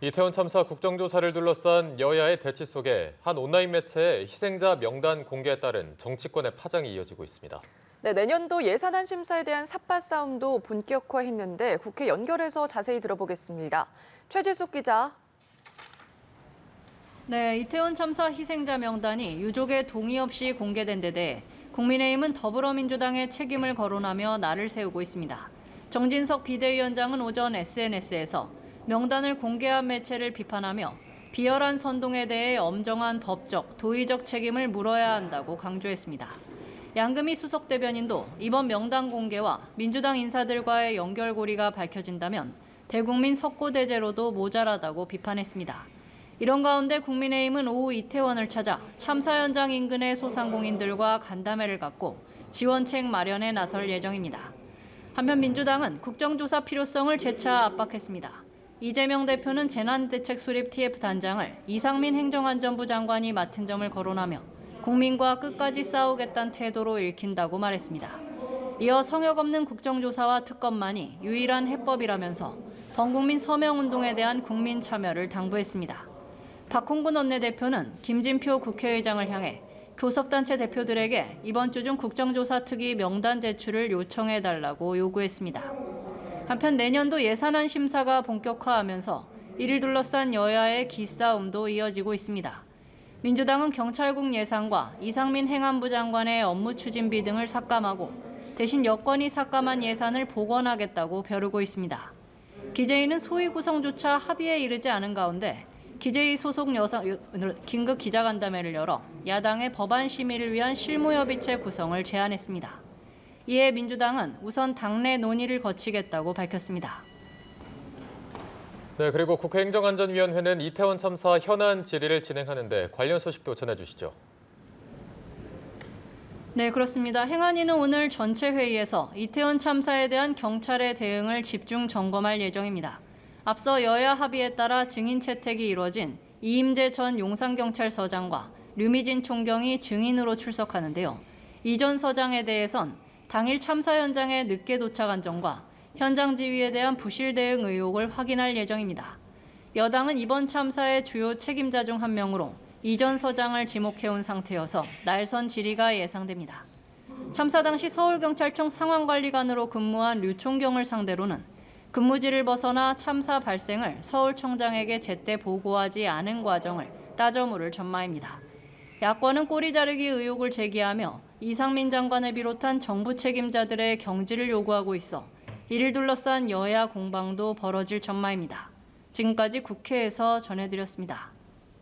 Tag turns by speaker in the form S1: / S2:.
S1: 이태원 참사 국정조사를 둘러싼 여야의 대치 속에 한 온라인 매체의 희생자 명단 공개에 따른 정치권의 파장이 이어지고 있습니다.
S2: 네, 내년도 예산안 심사에 대한 삿바 싸움도 본격화했는데 국회 연결해서 자세히 들어보겠습니다. 최지숙 기자.
S3: 네, 이태원 참사 희생자 명단이 유족의 동의 없이 공개된 데 대해 국민의힘은 더불어민주당의 책임을 거론하며 날을 세우고 있습니다. 정진석 비대위원장은 오전 SNS에서 명단을 공개한 매체를 비판하며 비열한 선동에 대해 엄정한 법적, 도의적 책임을 물어야 한다고 강조했습니다. 양금희 수석 대변인도 이번 명단 공개와 민주당 인사들과의 연결고리가 밝혀진다면 대국민 석고대죄로도 모자라다고 비판했습니다. 이런 가운데 국민의힘은 오후 이태원을 찾아 참사 현장 인근의 소상공인들과 간담회를 갖고 지원책 마련에 나설 예정입니다. 한편 민주당은 국정조사 필요성을 재차 압박했습니다. 이재명 대표는 재난대책 수립 TF 단장을 이상민 행정안전부 장관이 맡은 점을 거론하며 국민과 끝까지 싸우겠다는 태도로 읽힌다고 말했습니다. 이어 성역 없는 국정조사와 특검만이 유일한 해법이라면서 범국민 서명운동에 대한 국민 참여를 당부했습니다. 박홍근 원내대표는 김진표 국회의장을 향해 교섭단체 대표들에게 이번 주 중 국정조사 특위 명단 제출을 요청해달라고 요구했습니다. 한편 내년도 예산안 심사가 본격화하면서 이를 둘러싼 여야의 기싸움도 이어지고 있습니다. 민주당은 경찰국 예산과 이상민 행안부 장관의 업무 추진비 등을 삭감하고 대신 여권이 삭감한 예산을 복원하겠다고 벼르고 있습니다. 기재위는 소위 구성조차 합의에 이르지 않은 가운데 기재위 소속 긴급 기자간담회를 열어 야당의 법안 심의를 위한 실무협의체 구성을 제안했습니다. 이에 민주당은 우선 당내 논의를 거치겠다고 밝혔습니다.
S1: 네, 그리고 국회 행정안전위원회는 이태원 참사 현안 질의를 진행하는데 관련 소식도 전해주시죠.
S3: 네, 그렇습니다. 행안위는 오늘 전체 회의에서 이태원 참사에 대한 경찰의 대응을 집중 점검할 예정입니다. 앞서 여야 합의에 따라 증인 채택이 이루어진 이임재 전 용산경찰서장과 류미진 총경이 증인으로 출석하는데요. 이 전 서장에 대해선 당일 참사 현장에 늦게 도착한 점과 현장 지휘에 대한 부실 대응 의혹을 확인할 예정입니다. 여당은 이번 참사의 주요 책임자 중 한 명으로 이 전 서장을 지목해온 상태여서 날선 질의가 예상됩니다. 참사 당시 서울경찰청 상황관리관으로 근무한 류 총경을 상대로는 근무지를 벗어나 참사 발생을 서울청장에게 제때 보고하지 않은 과정을 따져 물을 전망입니다. 야권은 꼬리 자르기 의혹을 제기하며 이상민 장관을 비롯한 정부 책임자들의 경질을 요구하고 있어 이를 둘러싼 여야 공방도 벌어질 전망입니다. 지금까지 국회에서 전해드렸습니다.